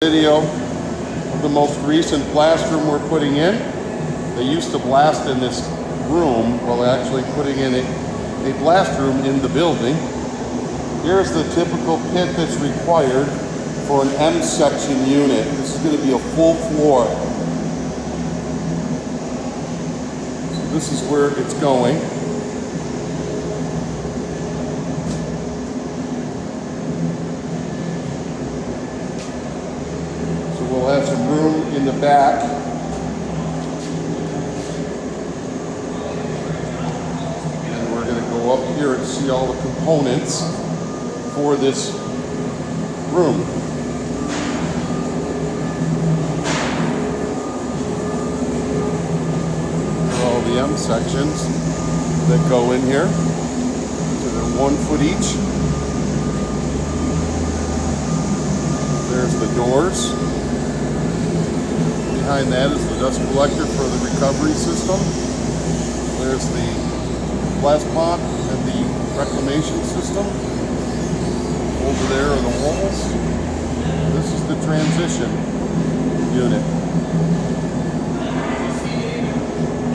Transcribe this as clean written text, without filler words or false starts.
Video of the most recent blast room we're putting in. They used to blast in this room. Well, they're actually putting in a blast room in the building. Here's the typical pit that's required for an M section unit. This is going to be a full floor. So this is where it's going. We'll have some room in the back. And we're going to go up here and see all the components for this room. Here are all the M sections that go in here. So they're 1 foot each. There's the doors. Behind that is the dust collector for the recovery system. There's the blast pond and the reclamation system. Over there are the walls. This is the transition unit.